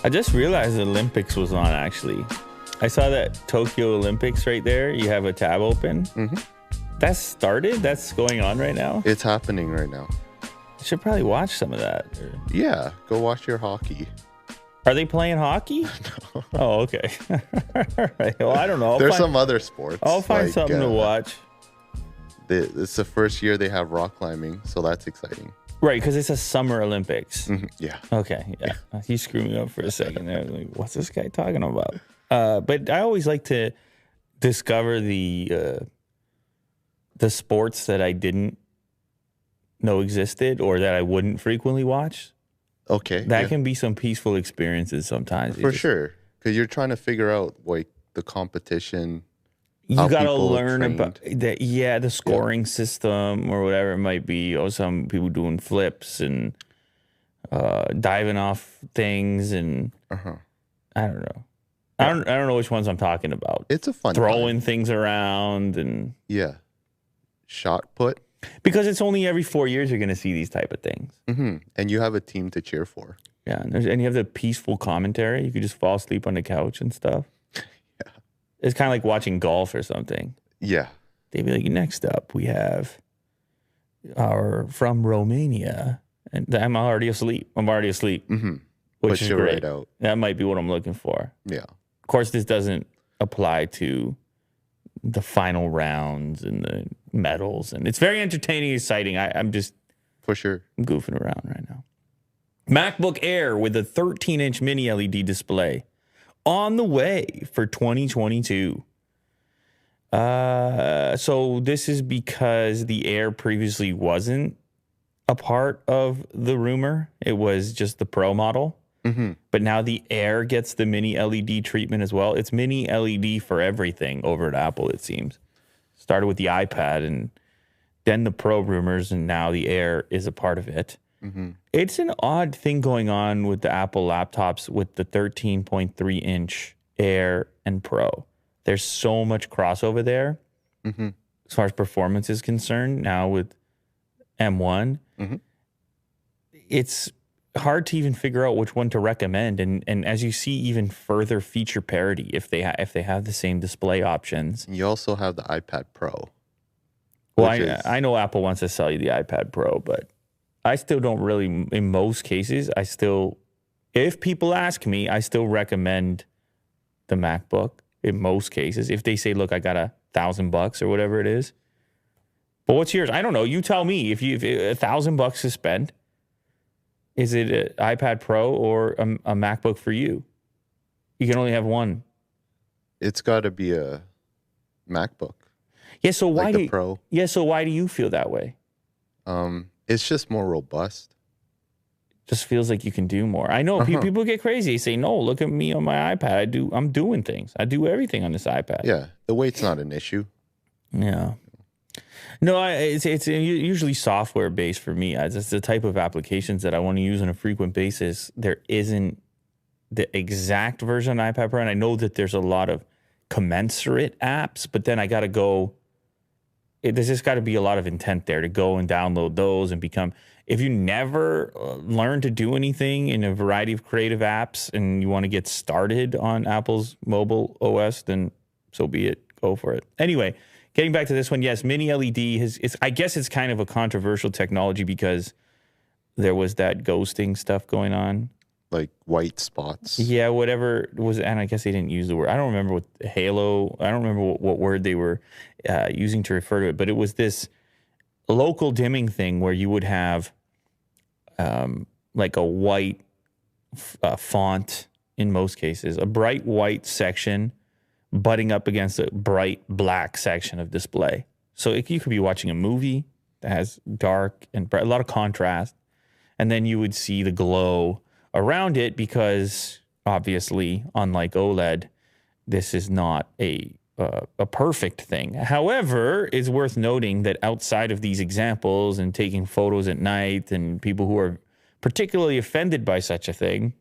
I just realized the Olympics was on, actually. I saw that Tokyo Olympics right there. You have a tab open. Mm-hmm. That's started? That's going on right now? It's happening right now. I should probably watch some of that. Yeah, go watch your hockey. Are they playing hockey? No. Oh, okay. All right. Well, I don't know. There's some other sports. I'll find something to watch. It's the first year they have rock climbing, so that's exciting. Right, because it's a Summer Olympics. Mm-hmm. Yeah. Okay, yeah. He screwed me up for a second there. Like, what's this guy talking about? But I always like to discover the sports that I didn't know existed or that I wouldn't frequently watch. Okay. That can be some peaceful experiences sometimes. For sure, because you're trying to figure out like the competition. You got to learn about that. Yeah, the scoring system or whatever it might be. Or some people doing flips and diving off things, and I don't know. I don't know which ones I'm talking about. It's a fun throwing things around and shot put. Because it's only every 4 years you're going to see these type of things. Mm-hmm. And you have a team to cheer for. Yeah, and you have the peaceful commentary. You could just fall asleep on the couch and stuff. It's kind of like watching golf or something. Yeah. They'd be like, next up, we have from Romania. And I'm already asleep. Mm-hmm. Which is great. Right out. That might be what I'm looking for. Yeah. Of course, this doesn't apply to the final rounds and the medals. And it's very entertaining, exciting. I'm just... For sure. I'm goofing around right now. MacBook Air with a 13-inch mini LED display. On the way for 2022. So this is because the Air previously wasn't a part of the rumor. It was just the Pro model. Mm-hmm. But now the Air gets the mini LED treatment as well. It's mini LED for everything over at Apple, it seems. Started with the iPad and then the Pro rumors, and now the Air is a part of it. Mm-hmm. It's an odd thing going on with the Apple laptops with the 13.3-inch Air and Pro. There's so much crossover there as far as performance is concerned. Now with M1, it's hard to even figure out which one to recommend. And as you see, even further feature parity if they have the same display options. You also have the iPad Pro. Well, I know Apple wants to sell you the iPad Pro, but I still don't really, in most cases, if people ask me, I still recommend the MacBook in most cases. If they say, look, I got $1,000 or whatever it is. But what's yours? I don't know. You tell me. If $1,000 to spend, is it an iPad Pro or a MacBook for you? You can only have one. It's got to be a MacBook. Yeah, so why Pro? Yeah, so why do you feel that way? It's just more robust. Just feels like you can do more. I know people get crazy. They say, "No, look at me on my iPad. I'm doing things. I do everything on this iPad." Yeah, the weight's not an issue. Yeah. No, it's usually software based for me. It's the type of applications that I want to use on a frequent basis. There isn't the exact version of iPad Pro, and I know that there's a lot of commensurate apps, but then I got to go. There's just got to be a lot of intent there to go and download those and become. If you never learn to do anything in a variety of creative apps and you want to get started on Apple's mobile OS, then so be it. Go for it. Anyway, getting back to this one, yes, mini LED I guess it's kind of a controversial technology because there was that ghosting stuff going on. Like white spots. Yeah, whatever was, and I guess they didn't use the word. I don't remember what halo. I don't remember what word they were using to refer to it, but it was this local dimming thing where you would have like a white font in most cases, a bright white section butting up against a bright black section of display. So you could be watching a movie that has dark and bright, a lot of contrast, and then you would see the glow around it because obviously, unlike OLED, this is not a perfect thing. However, it's worth noting that outside of these examples and taking photos at night and people who are particularly offended by such a thing,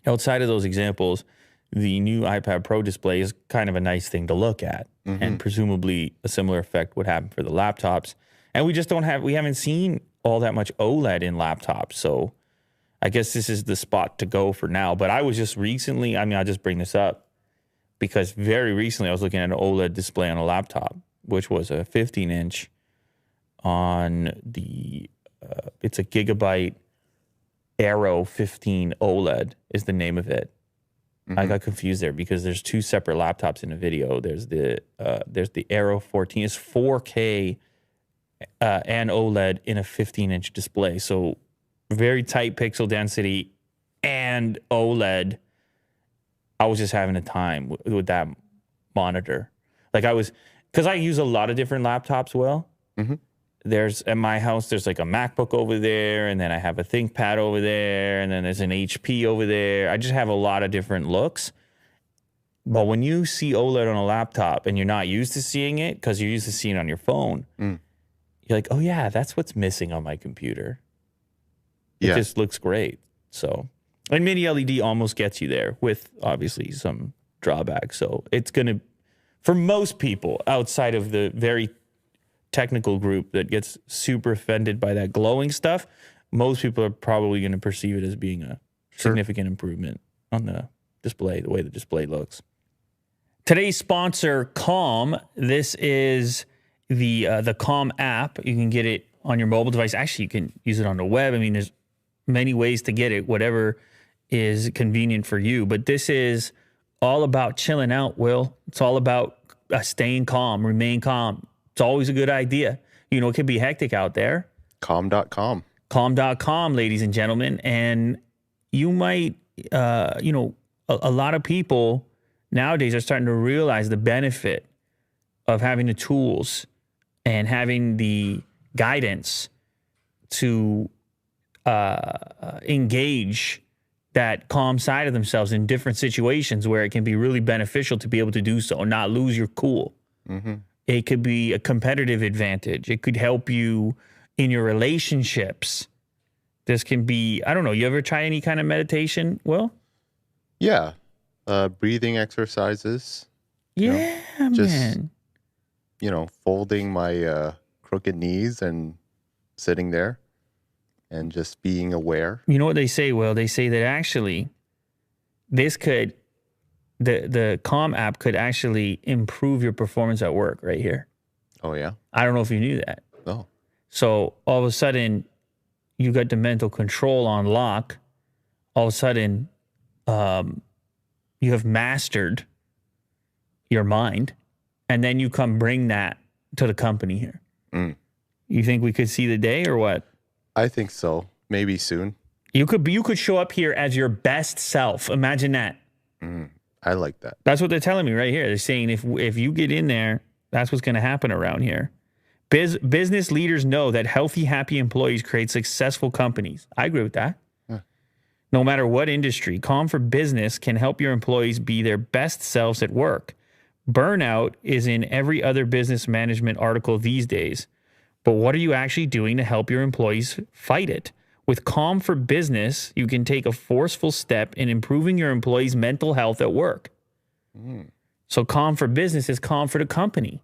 outside of those examples, the new iPad Pro display is kind of a nice thing to look at. And presumably a similar effect would happen for the laptops. And we just we haven't seen all that much OLED in laptops. So I guess this is the spot to go for now. But I was just recently, I'll just bring this up because very recently I was looking at an OLED display on a laptop, which was a 15-inch on the, it's a Gigabyte Aero 15 OLED is the name of it. I got confused there because there's two separate laptops in the video. There's the Aero 14. It's 4K and OLED in a 15-inch display. So very tight pixel density and OLED. I was just having a time with that monitor. Like because I use a lot of different laptops, Will. There's at my house, there's like a MacBook over there, and then I have a ThinkPad over there, and then there's an HP over there. I just have a lot of different looks. But when you see OLED on a laptop and you're not used to seeing it because you're used to seeing it on your phone, you're like, oh yeah, that's what's missing on my computer. It just looks great. So, and mini LED almost gets you there with obviously some drawbacks. So it's going to, for most people outside of the very technical group that gets super offended by that glowing stuff, most people are probably going to perceive it as being a significant improvement on the display, the way the display looks. Today's sponsor, Calm. This is the Calm app. You can get it on your mobile device. Actually, you can use it on the web. I mean, there's many ways to get it, whatever is convenient for you. But this is all about chilling out, Will. It's all about staying calm, remain calm. It's always a good idea. You know, it can be hectic out there. Calm.com. Calm.com, ladies and gentlemen. And you might, a lot of people nowadays are starting to realize the benefit of having the tools and having the guidance to engage that calm side of themselves in different situations where it can be really beneficial to be able to do so and not lose your cool. It could be a competitive advantage. It could help you in your relationships. This can be, I don't know, you ever try any kind of meditation, Will? Yeah. Breathing exercises. Yeah, man. Folding my crooked knees and sitting there and just being aware. You know what they say, Will? They say that actually this could, the Calm app could actually improve your performance at work right here. Oh, yeah? I don't know if you knew that. Oh. So all of a sudden, you got the mental control on lock. All of a sudden, you have mastered your mind. And then you come bring that to the company here. You think we could see the day or what? I think so. Maybe soon. You could show up here as your best self. Imagine that. I like that. That's what they're telling me right here. They're saying if you get in there, that's what's going to happen around here. Business leaders know that healthy, happy employees create successful companies. I agree with that. No matter what industry, Calm for Business can help your employees be their best selves at work. Burnout is in every other business management article these days. But what are you actually doing to help your employees fight it? With Calm for Business, you can take a forceful step in improving your employees' mental health at work. So Calm for Business is calm for the company.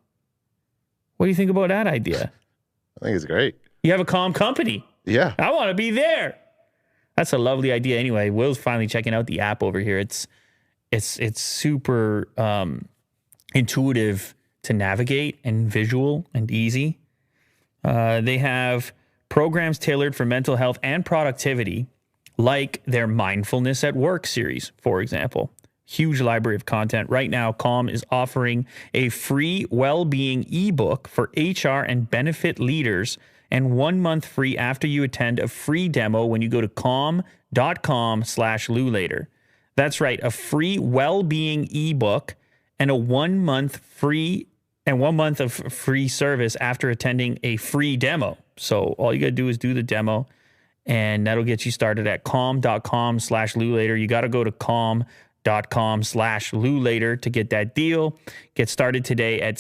What do you think about that idea? I think it's great. You have a calm company. Yeah. I want to be there. That's a lovely idea. Anyway, Will's finally checking out the app over here. It's super intuitive to navigate and visual and easy. They have programs tailored for mental health and productivity, like their Mindfulness at Work series, for example. Huge library of content. Right now, Calm is offering a free well-being ebook for HR and benefit leaders and 1 month free after you attend a free demo when you go to calm.com/LouLater. That's right, a free well-being ebook and a 1 month free and 1 month of free service after attending a free demo. So all you got to do is do the demo, and that'll get you started at calm.com/LouLater. You got to go to calm.com/LouLater to get that deal. Get started today at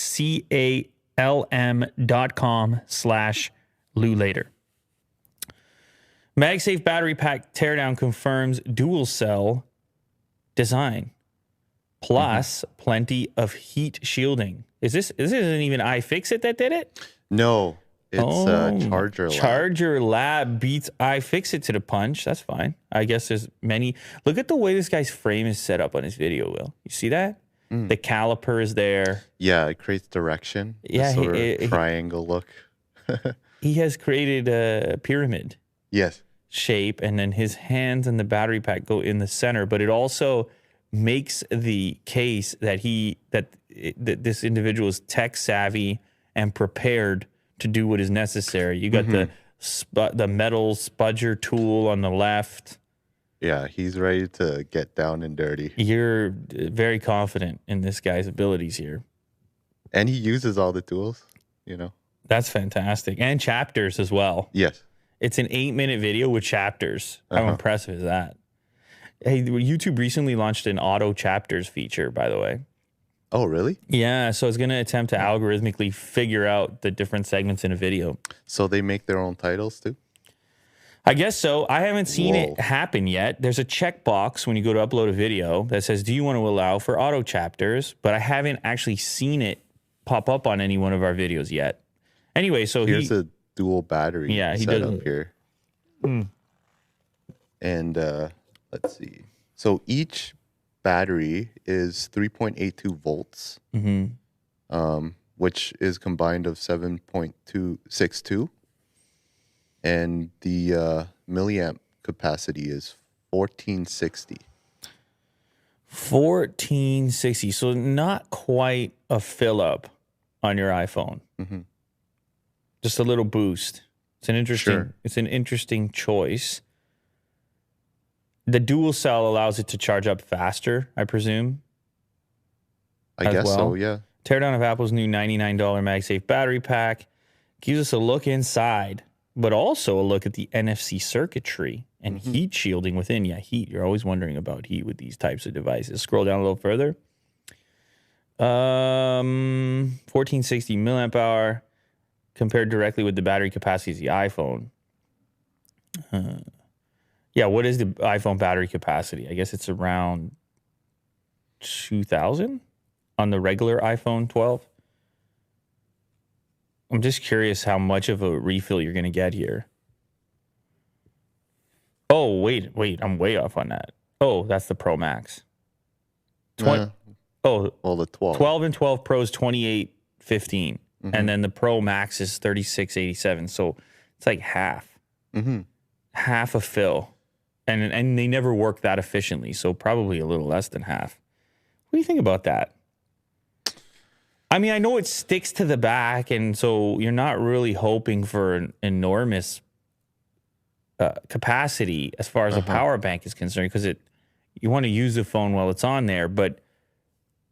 calm.com/LouLater. MagSafe battery pack teardown confirms dual cell design, plus plenty of heat shielding. Is this isn't even iFixit that did it? No, It's Charger Lab. Charger Lab beats iFixit to the punch. That's fine. I guess there's many. Look at the way this guy's frame is set up on his video, Will. You see that? The caliper is there. Yeah, it creates direction. Yeah, sort of triangle look. He has created a pyramid Yes. shape, and then his hands and the battery pack go in the center. But it also makes the case that this individual is tech savvy and prepared to do what is necessary. You got the metal spudger tool on the left. Yeah, he's ready to get down and dirty. You're very confident in this guy's abilities here. And he uses all the tools, you know. That's fantastic. And chapters as well. Yes. It's an 8-minute video with chapters. How impressive is that? Hey, YouTube recently launched an auto chapters feature, by the way. Oh, really? Yeah, so it's going to attempt to algorithmically figure out the different segments in a video. So they make their own titles too? I guess so. I haven't seen it happen yet. There's a checkbox when you go to upload a video that says, do you want to allow for auto chapters? But I haven't actually seen it pop up on any one of our videos yet. Anyway, so here's a dual battery he set does up here. And let's see. So each battery is 3.82 volts, which is combined of 7.262. And the milliamp capacity is 1460. 1460. So not quite a fill up on your iPhone. Just a little boost. It's an interesting choice. The dual cell allows it to charge up faster, I presume. I guess so, yeah. Teardown of Apple's new $99 MagSafe battery pack gives us a look inside, but also a look at the NFC circuitry and heat shielding within. Yeah, heat. You're always wondering about heat with these types of devices. Scroll down a little further. 1460 milliamp hour compared directly with the battery capacity of the iPhone. Yeah, what is the iPhone battery capacity? I guess it's around 2,000 on the regular iPhone 12. I'm just curious how much of a refill you're going to get here. Oh, wait, I'm way off on that. Oh, that's the Pro Max. Well, the 12. 12 and 12 Pro is 2815, and then the Pro Max is 3687. So it's like half a fill, and they never work that efficiently. So probably a little less than half. What do you think about that? I mean, I know it sticks to the back, and so you're not really hoping for an enormous capacity as far as a power bank is concerned, because you want to use the phone while it's on there. But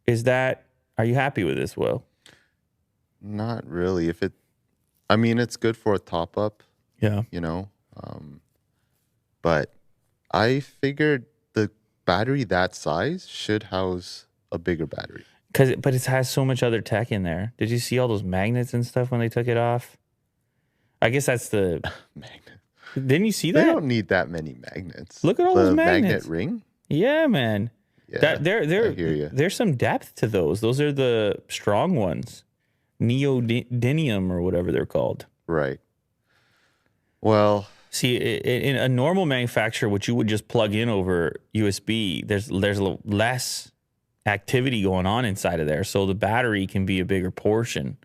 are you happy with this, Will? Not really. I mean, it's good for a top up. Yeah. You know, but I figured the battery that size should house a bigger battery. But it has so much other tech in there. Did you see all those magnets and stuff when they took it off? I guess that's the magnet. Didn't you see that? They don't need that many magnets. Look at all those magnets. Magnet ring? Yeah, man. Yeah, I hear you. There's some depth to those. Those are the strong ones. Neodymium or whatever they're called. Right. Well, see, in a normal manufacturer, which you would just plug in over USB, there's less activity going on inside of there, so the battery can be a bigger portion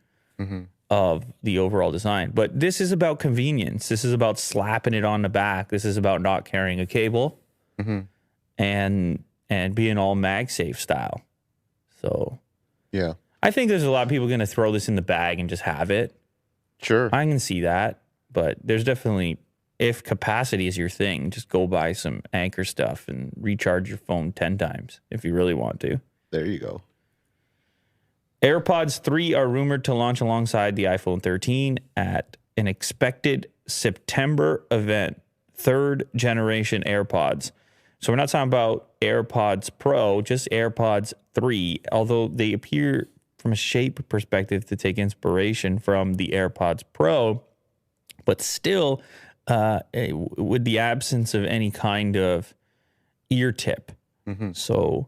of the overall design. But this is about convenience. This is about slapping it on the back. This is about not carrying a cable and being all MagSafe style. So yeah, I think there's a lot of people going to throw this in the bag and just have it. Sure, I can see that, but there's definitely, if capacity is your thing, just go buy some Anchor stuff and recharge your phone 10 times if you really want to. There you go. AirPods 3 are rumored to launch alongside the iPhone 13 at an expected September event. 3rd generation AirPods. So we're not talking about AirPods Pro, just AirPods 3, although they appear from a shape perspective to take inspiration from the AirPods Pro, but still with the absence of any kind of ear tip. So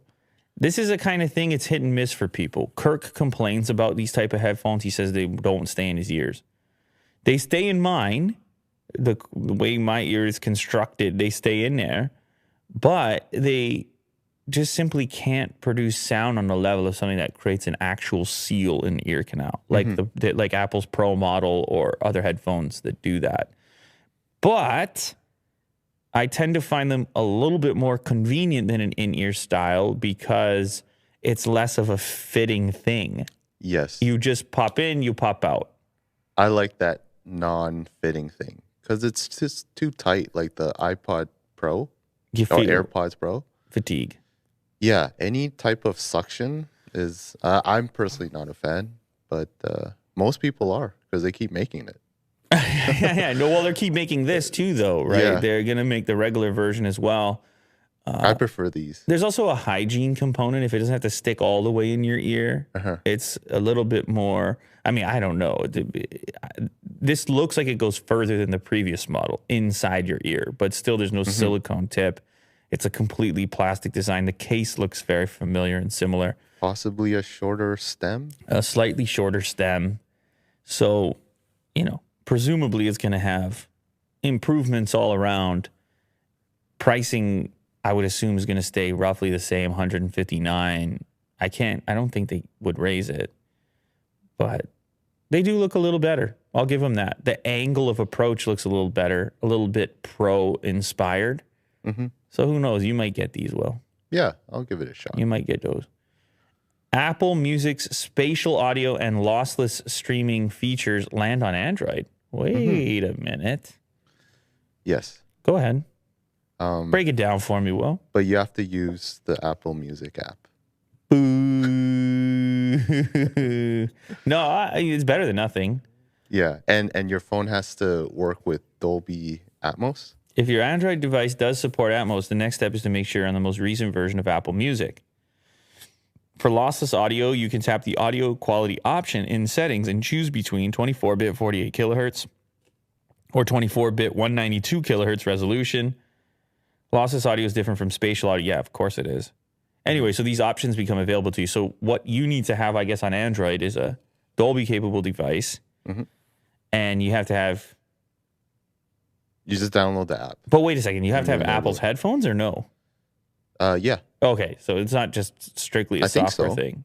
this is a kind of thing, it's hit and miss for people. Kirk complains about these type of headphones. He says they don't stay in his ears. They stay in mine. The way my ear is constructed, they stay in there. But they just simply can't produce sound on the level of something that creates an actual seal in the ear canal, like like Apple's Pro model or other headphones that do that. But I tend to find them a little bit more convenient than an in-ear style because it's less of a fitting thing. Yes. You just pop in, you pop out. I like that non-fitting thing because it's just too tight, like the iPod Pro You or feel AirPods Pro. fatigue. Yeah, any type of suction is. I'm personally not a fan, but most people are because they keep making it. Yeah. No, well, they keep making this too, though, right? Yeah. They're going to make the regular version as well. I prefer these. There's also a hygiene component. If it doesn't have to stick all the way in your ear, it's a little bit more. I mean, I don't know. This looks like it goes further than the previous model inside your ear, but still there's no silicone tip. It's a completely plastic design. The case looks very familiar and similar. Possibly a shorter stem. A slightly shorter stem. So, presumably it's going to have improvements all around. Pricing, I would assume, is going to stay roughly the same, $159. I don't think they would raise it, but they do look a little better. I'll give them that. The angle of approach looks a little better, a little bit Pro inspired. So who knows? You might get these, Will. Yeah, I'll give it a shot. You might get those. Apple Music's spatial audio and lossless streaming features land on Android. Wait a minute. Yes. Go ahead. Break it down for me, Will. But you have to use the Apple Music app. Boo. No, it's better than nothing. Yeah, and your phone has to work with Dolby Atmos. If your Android device does support Atmos, the next step is to make sure you're on the most recent version of Apple Music. For lossless audio, you can tap the audio quality option in settings and choose between 24-bit 48 kilohertz or 24-bit 192 kilohertz resolution. Lossless audio is different from spatial audio. Yeah, of course it is. Anyway, so these options become available to you. So what you need to have, I guess, on Android is a Dolby-capable device, and you have to have... You just download the app. But wait a second, you have to have Apple's headphones or no? Yeah. Okay, so it's not just strictly a software thing.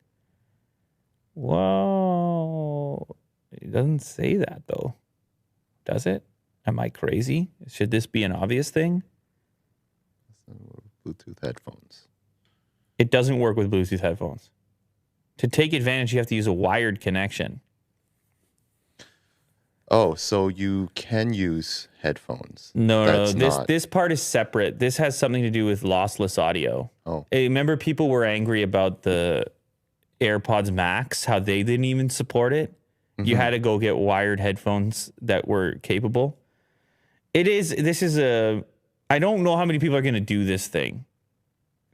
Whoa. It doesn't say that, though. Does it? Am I crazy? Should this be an obvious thing? Bluetooth headphones. It doesn't work with Bluetooth headphones. To take advantage, you have to use a wired connection. Oh, so you can use headphones. No. This part is separate. This has something to do with lossless audio. Oh. Hey, remember people were angry about the AirPods Max, how they didn't even support it? You had to go get wired headphones that were capable. I don't know how many people are going to do this thing.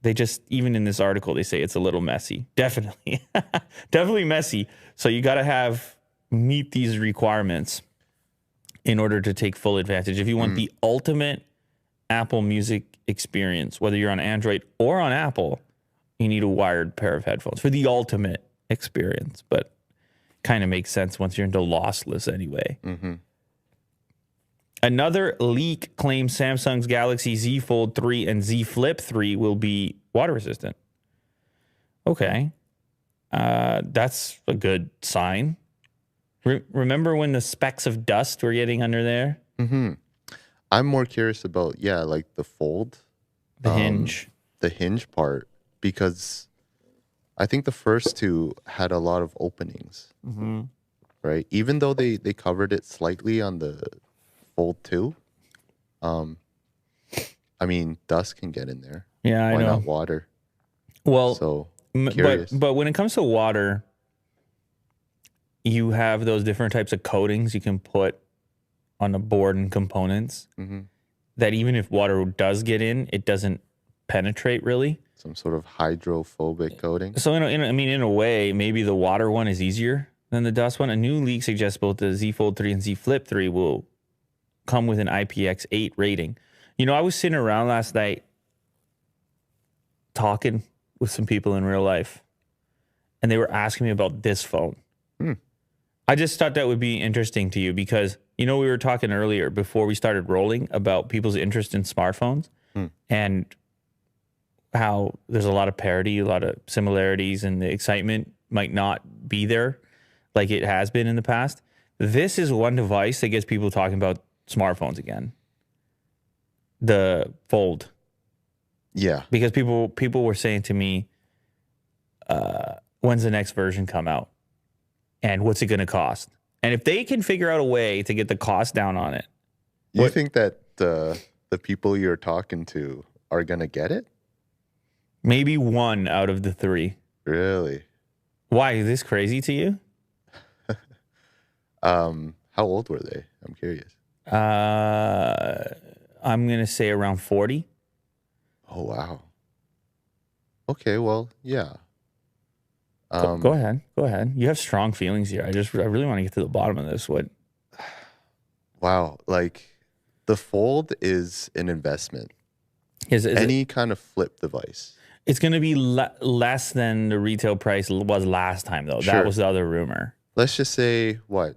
They just, even in this article, they say it's a little messy. Definitely. Definitely messy. So you got to meet these requirements in order to take full advantage. If you want the ultimate Apple Music experience, whether you're on Android or on Apple, you need a wired pair of headphones for the ultimate experience. But kind of makes sense once you're into lossless anyway. Another leak claims Samsung's Galaxy Z Fold 3 and Z Flip 3 will be water resistant. Okay. That's a good sign. Remember when the specks of dust were getting under there? I'm more curious about, like the fold. The hinge. The hinge part, because I think the first two had a lot of openings, right? Even though they covered it slightly on the Fold 2, I mean, dust can get in there. Yeah, I know. Why not water? Well, so but when it comes to water, you have those different types of coatings you can put on a board and components that even if water does get in, it doesn't penetrate really. Some sort of hydrophobic coating. So, in a way, maybe the water one is easier than the dust one. A new leak suggests both the Z Fold 3 and Z Flip 3 will come with an IPX8 rating. I was sitting around last night talking with some people in real life, and they were asking me about this phone. I just thought that would be interesting to you because, we were talking earlier before we started rolling about people's interest in smartphones and how there's a lot of parity, a lot of similarities, and the excitement might not be there like it has been in the past. This is one device that gets people talking about smartphones again. The Fold. Yeah. Because people were saying to me, when's the next version come out? And what's it going to cost? And if they can figure out a way to get the cost down on it. You think that the people you're talking to are going to get it? Maybe one out of the three. Really? Why? Is this crazy to you? How old were they? I'm curious. I'm going to say around 40. Oh, wow. Okay, well, yeah. Go ahead. Go ahead. You have strong feelings here. I really want to get to the bottom of this. What? Wow. Like, the Fold is an investment. Is any kind of flip device. It's going to be less than the retail price was last time, though. Sure. That was the other rumor. Let's just say, what?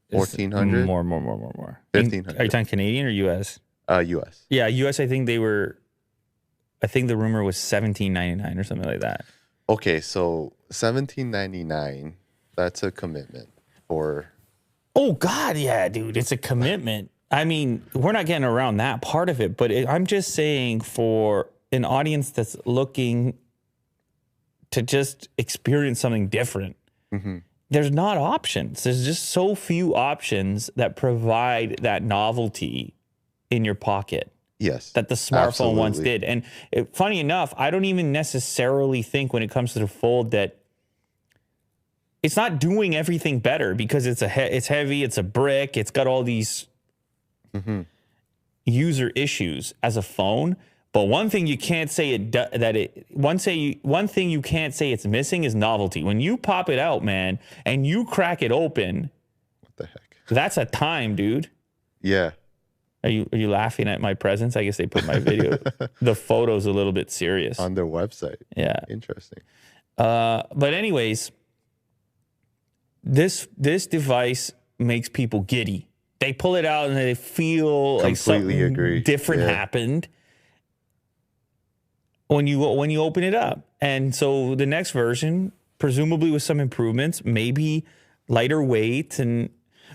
1,400? More. 1,500. Are you talking Canadian or U.S.? U.S. Yeah, U.S. I think the rumor was $17.99 or something like that. Okay, so $17.99, that's a commitment for... Oh, God, yeah, dude. It's a commitment. I mean, we're not getting around that part of it, but I'm just saying for an audience that's looking to just experience something different, there's not options. There's just so few options that provide that novelty in your pocket. Yes. That the smartphone once did. And funny enough, I don't even necessarily think when it comes to the Fold that it's not doing everything better because it's heavy, it's a brick, it's got all these user issues as a phone. But one thing you can't say one thing you can't say it's missing is novelty. When you pop it out, man, and you crack it open, what the heck? That's a time, dude. Yeah. Are you laughing at my presence? I guess they put my video, the photo's a little bit serious. On their website. Yeah. Interesting. But anyways, this device makes people giddy. They pull it out and they feel like something different happened when you open it up. And so the next version, presumably with some improvements, maybe lighter weight, and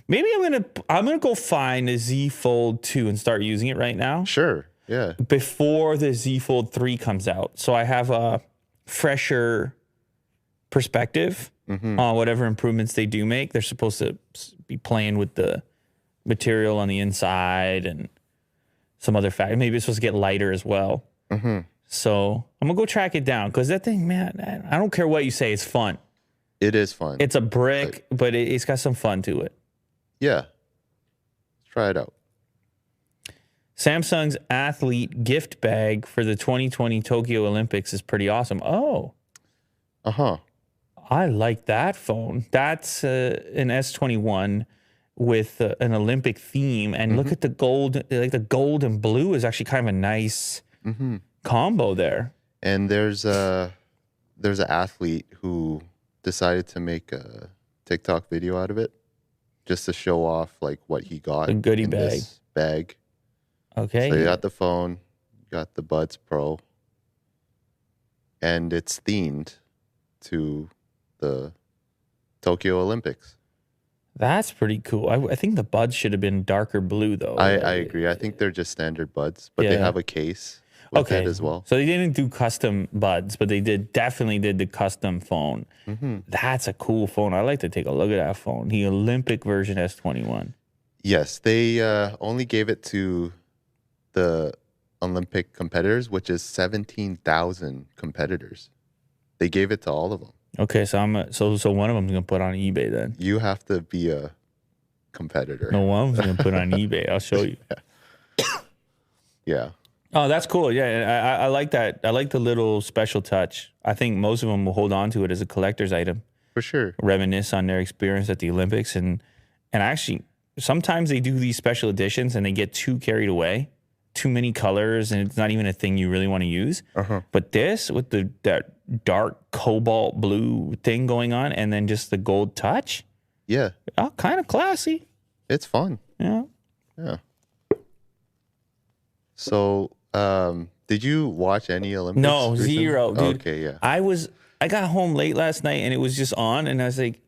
maybe I'm gonna go find a Z Fold 2 and start using it right now. Sure. Yeah. Before the Z Fold 3 comes out. So I have a fresher perspective on whatever improvements they do make. They're supposed to be playing with the material on the inside and some other fact. Maybe it's supposed to get lighter as well. So I'm gonna go track it down because that thing, man, I don't care what you say, it's fun. It is fun. It's a brick, but it's got some fun to it. Yeah. Let's try it out. Samsung's athlete gift bag for the 2020 Tokyo Olympics is pretty awesome. Oh. I like that phone. That's an S21 with an Olympic theme. And look at the gold. Like the gold and blue is actually kind of a nice combo there. And there's an athlete who decided to make a TikTok video out of it just to show off like what he got. A goodie bag. This bag. Okay. So you got the phone, you got the Buds Pro, and it's themed to the Tokyo Olympics. That's pretty cool. I think the Buds should have been darker blue, though. I agree. I think they're just standard Buds, but they have a case with it as well. So they didn't do custom Buds, but they definitely did the custom phone. That's a cool phone. I'd like to take a look at that phone. The Olympic version S21. Yes, they only gave it to the Olympic competitors, which is 17,000 competitors. They gave it to all of them. Okay, so so one of them's gonna put on eBay then. You have to be a competitor. No, one of them's gonna put on eBay. I'll show you. Yeah. Oh, that's cool. Yeah, I like that. I like the little special touch. I think most of them will hold on to it as a collector's item. For sure. Reminisce on their experience at the Olympics, and actually sometimes they do these special editions and they get too carried away. Too many colors, and it's not even a thing you really want to use. But this, with that dark cobalt blue thing going on, and then just the gold touch, Yeah, Oh, kind of classy. it's fun. Yeah. Yeah. So, did you watch any Olympics? No, recently? zero, dude. Okay, yeah. I got home late last night and it was just on, and I was like,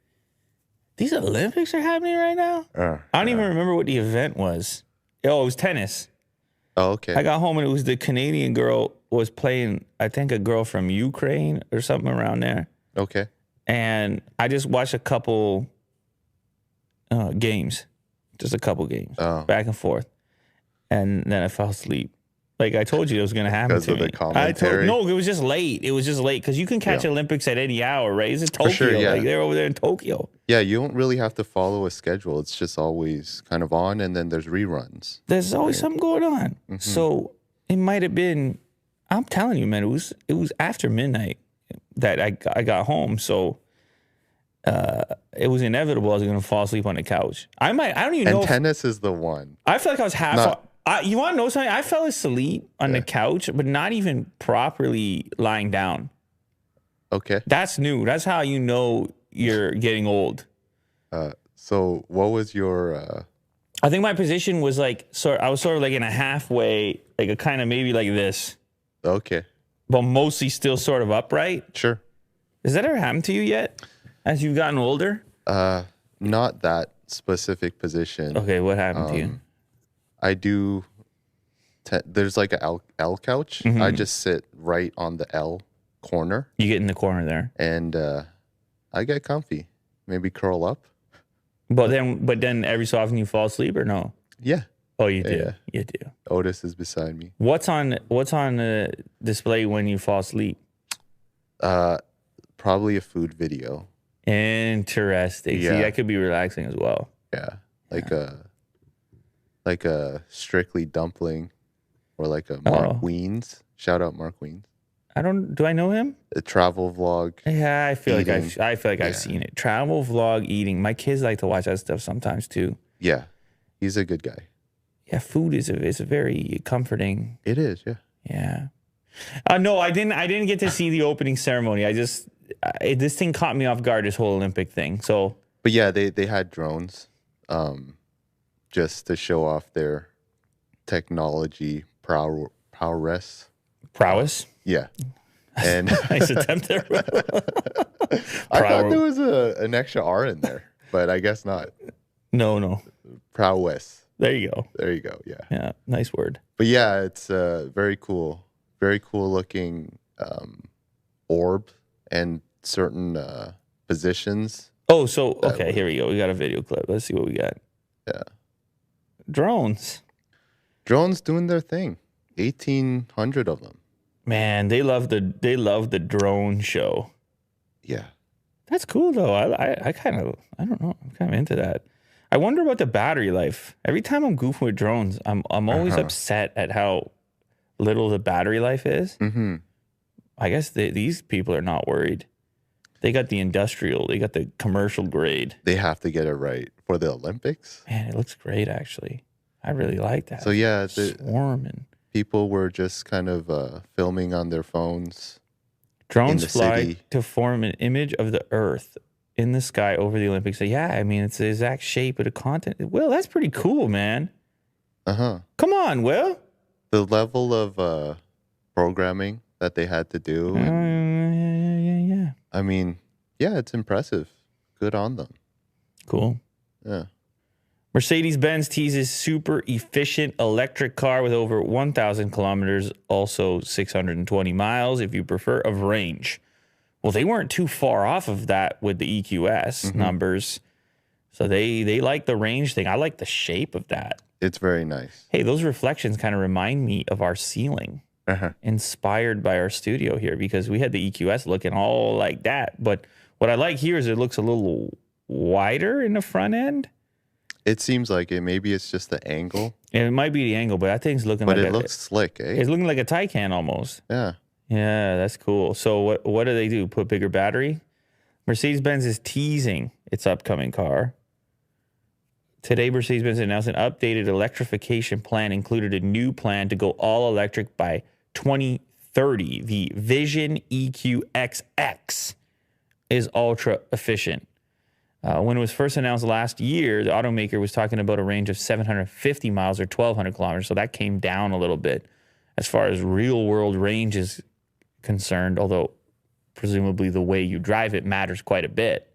these Olympics are happening right now? I don't even remember what the event was. Oh, it was tennis. Oh, okay. I got home and it was the Canadian girl was playing, I think a girl from Ukraine or something around there. Okay. And I just watched a couple games, just a couple games, back and forth. And then I fell asleep. Like I told you, it was going to happen Because to of me. the commentary? No, it was just late. It was just late because you can catch Olympics at any hour, right? It's Tokyo. sure, yeah. Like they're over there in Tokyo. Yeah, you don't really have to follow a schedule. It's just always kind of on, and then there's reruns. There's always something going on. So it might have been. I'm telling you, man. It was after midnight that I got home. So it was inevitable I was going to fall asleep on the couch. I don't even know. And tennis is the one. I feel like I was half. You want to know something? I fell asleep on the couch, but not even properly lying down. Okay. That's new. That's how you know you're getting old. So what was your... I think my position was like, I was sort of like in a halfway, like a kind of maybe like this, Okay. but mostly still sort of upright. Sure. Has that ever happened to you yet as you've gotten older? Not that specific position. Okay, what happened to you? I do... there's like a L couch. I just sit right on the L corner. You get in the corner there. And I get comfy. Maybe curl up. But then every so often you fall asleep or no? Yeah. Oh, you do. Yeah. You do. Otis is beside me. What's on display when you fall asleep? Probably a food video. Interesting. Yeah. See, that could be relaxing as well. Yeah. Like a Strictly Dumpling or like a Mark Wiens. Shout out Mark Wiens. Do I know him? A travel vlog. Yeah, I feel eating. like I've seen it. Travel vlog eating. My kids like to watch that stuff sometimes too. Yeah. He's a good guy. Yeah, food is a very comforting. It is, yeah. Yeah. No, I didn't get to see the opening ceremony. This thing caught me off guard, this whole Olympic thing. So, but yeah, they had drones just to show off their technology prowess. Prowess? Yeah. And nice attempt there. I thought there was an extra R in there, but I guess not. No. Prowess. There you go. There you go. Yeah. Yeah. Nice word. But yeah, it's very cool. Very cool looking orb and certain positions. Oh, so, okay, here we go. We got a video clip. Let's see what we got. Yeah. Drones doing their thing. 1,800 of them. Man, they love the drone show. Yeah. That's cool though. I kind of, I don't know. I'm kind of into that. I wonder about the battery life. Every time I'm goofing with drones, I'm always upset at how little the battery life is. Mm-hmm. I guess these people are not worried. They got the industrial, they got the commercial grade. They have to get it right for the Olympics. Man, it looks great actually. I really like that. So yeah, swarming. People were just kind of filming on their phones. Drones fly to form an image of the Earth in the sky over the Olympics. So yeah, I mean, it's the exact shape of the continent. Will, that's pretty cool, man. Come on, Will. The level of programming that they had to do. Yeah. I mean, yeah, it's impressive. Good on them. Cool. Yeah. Mercedes-Benz teases super efficient electric car with over 1,000 kilometers, also 620 miles, if you prefer, of range. Well, they weren't too far off of that with the EQS numbers. So they like the range thing. I like the shape of that. It's very nice. Hey, those reflections kind of remind me of our ceiling, inspired by our studio here, because we had the EQS looking all like that. But what I like here is it looks a little wider in the front end. It seems like it. Maybe it's just the angle. It might be the angle, but that thing's looking but it looks slick, eh? It's looking like a Taycan almost. Yeah. Yeah, that's cool. So what do they do? Put bigger battery? Mercedes-Benz is teasing its upcoming car. Today, Mercedes-Benz announced an updated electrification plan, included a new plan to go all electric by 2030. The Vision EQXX is ultra efficient. When it was first announced last year, the automaker was talking about a range of 750 miles or 1,200 kilometers. So that came down a little bit as far as real world range is concerned, although presumably the way you drive it matters quite a bit.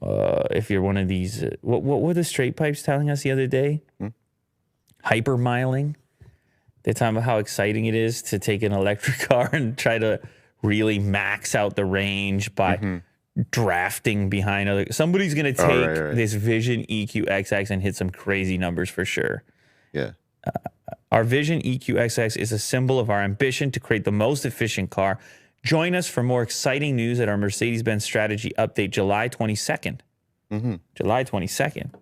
If you're one of these, what were the straight pipes telling us the other day? Hypermiling. They're talking about how exciting it is to take an electric car and try to really max out the range by drafting behind other. Somebody's going to take this Vision EQXX and hit some crazy numbers for sure. Yeah. Our Vision EQXX is a symbol of our ambition to create the most efficient car. Join us for more exciting news at our Mercedes-Benz Strategy Update July 22nd. July 22nd.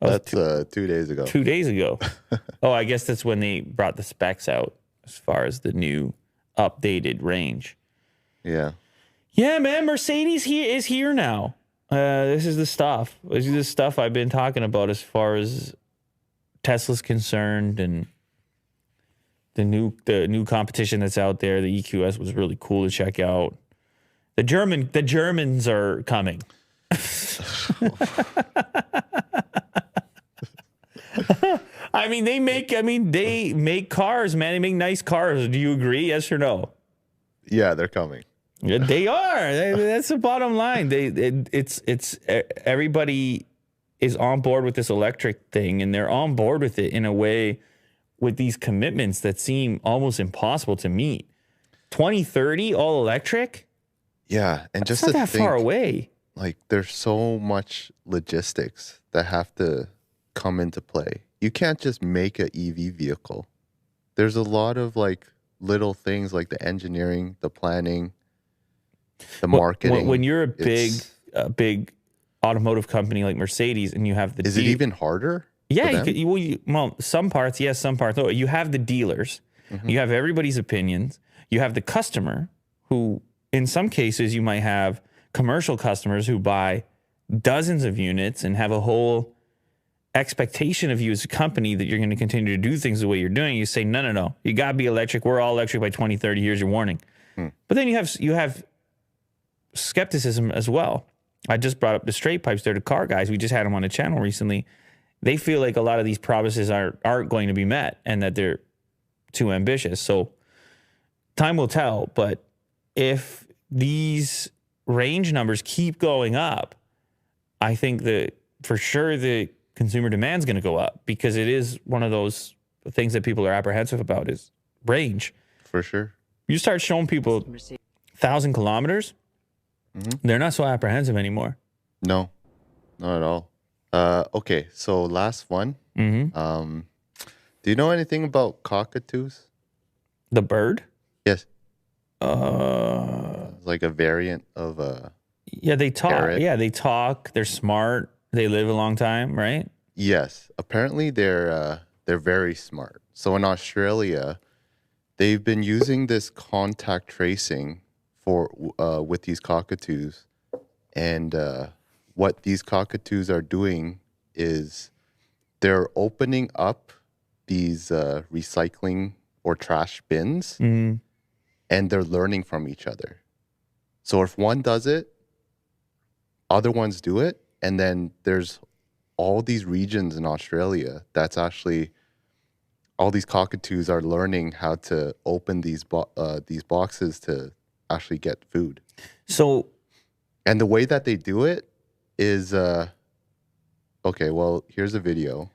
That's 2 days ago. 2 days ago. Oh, I guess that's when they brought the specs out as far as the new updated range. Yeah. Yeah, man, Mercedes is here now. This is the stuff. This is the stuff I've been talking about as far as Tesla's concerned, and the new competition that's out there. The EQS was really cool to check out. The Germans are coming. They make cars, man. They make nice cars. Do you agree? Yes or no? Yeah, they're coming. Yeah, they are. That's the bottom line. Everybody is on board with this electric thing, and they're on board with it in a way with these commitments that seem almost impossible to meet. 2030, all electric? Yeah, and That's just not to that think, far away. Like, there's so much logistics that have to come into play. You can't just make an EV vehicle. There's a lot of like little things like the engineering, the planning, the marketing. When you're a big automotive company like Mercedes, and you have the is it even harder? Yeah, some parts, yes, some parts. No, you have the dealers, you have everybody's opinions, you have the customer, who in some cases you might have commercial customers who buy dozens of units and have a whole expectation of you as a company that you're going to continue to do things the way you're doing. You say, no, you got to be electric. We're all electric by 2030. Here's your warning. But then you have skepticism as well. I just brought up the straight pipes. They're the car guys. We just had them on the channel recently. They feel like a lot of these promises aren't going to be met and that they're too ambitious. So time will tell. But if these range numbers keep going up, I think that for sure the consumer demand is going to go up, because it is one of those things that people are apprehensive about is range. For sure. You start showing people 1,000 kilometers, they're not so apprehensive anymore. No, not at all. Okay, so last one. Do you know anything about cockatoos? The bird? Yes. Like a variant of a Yeah, they talk. parrot. Yeah, they talk. They're smart. They live a long time, right? Yes. Apparently they're very smart. So in Australia, they've been using this contact tracing for with these cockatoos, and what these cockatoos are doing is they're opening up these recycling or trash bins, and they're learning from each other. So if one does it, other ones do it, and then there's all these regions in Australia that's actually all these cockatoos are learning how to open these boxes to actually get food. So, and the way that they do it is okay, well, here's a video.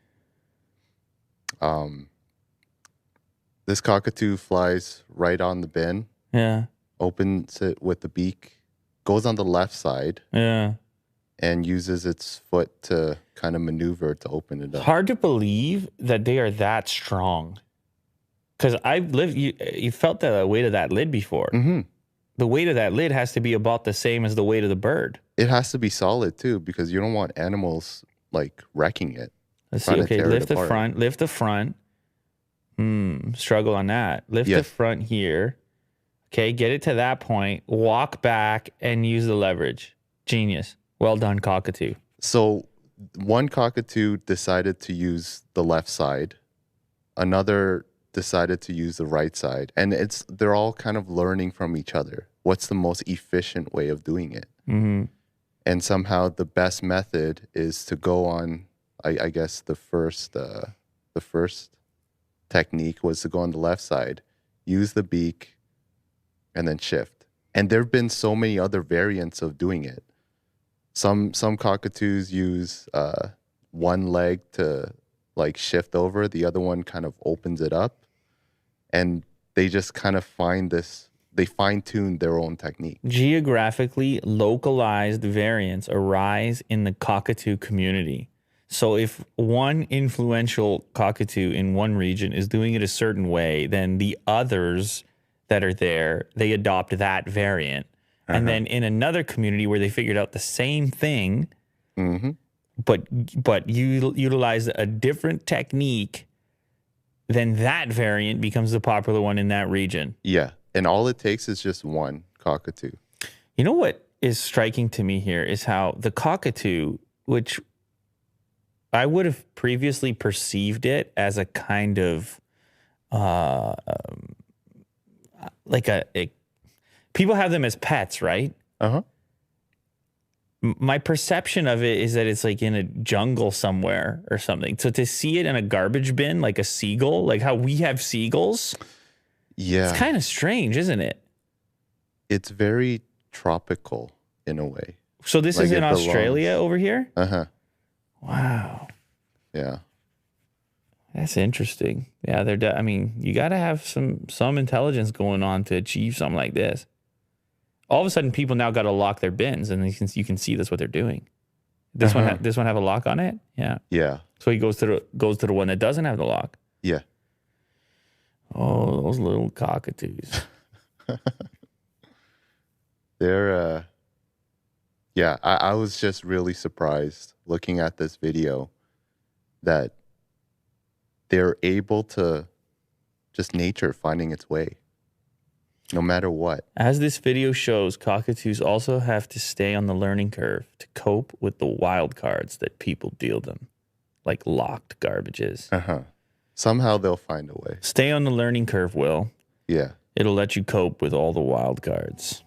This cockatoo flies right on the bin. Yeah. Opens it with the beak, goes on the left side. Yeah. And uses its foot to kind of maneuver to open it up. Hard to believe that they are that strong. Because you felt the weight of that lid before. The weight of that lid has to be about the same as the weight of the bird. It has to be solid too, because you don't want animals like wrecking it. Let's see. Okay, lift the front. Lift the front. Struggle on that. Lift the front here. Okay, get it to that point. Walk back and use the leverage. Genius. Well done, cockatoo. So one cockatoo decided to use the left side. Another decided to use the right side. And they're all kind of learning from each other. What's the most efficient way of doing it? And somehow the best method is to go on, I guess the first technique was to go on the left side, use the beak, and then shift. And there have been so many other variants of doing it. Some cockatoos use one leg to like shift over, the other one kind of opens it up, and they just kind of they fine-tune their own technique. Geographically localized variants arise in the cockatoo community. So if one influential cockatoo in one region is doing it a certain way, then the others that are there, they adopt that variant. And then in another community where they figured out the same thing, but you utilize a different technique, then that variant becomes the popular one in that region. Yeah. And all it takes is just one cockatoo. You know what is striking to me here is how the cockatoo, which I would have previously perceived it as a kind of like people have them as pets, right? My perception of it is that it's like in a jungle somewhere or something. So to see it in a garbage bin, like a seagull, like how we have seagulls, yeah, it's kind of strange, isn't it? It's very tropical in a way. So this is in Australia over here? Wow. Yeah. That's interesting. Yeah, I mean, you got to have some intelligence going on to achieve something like this. All of a sudden, people now got to lock their bins, and you can see that's what they're doing. This one have a lock on it. Yeah. Yeah. So he goes to the one that doesn't have the lock. Yeah. Oh, those little cockatoos. They're yeah. I was just really surprised looking at this video that they're able to just nature finding its way. No matter what. As this video shows, cockatoos also have to stay on the learning curve to cope with the wild cards that people deal them, like locked garbages. Somehow they'll find a way. Stay on the learning curve, Will. Yeah. It'll let you cope with all the wild cards.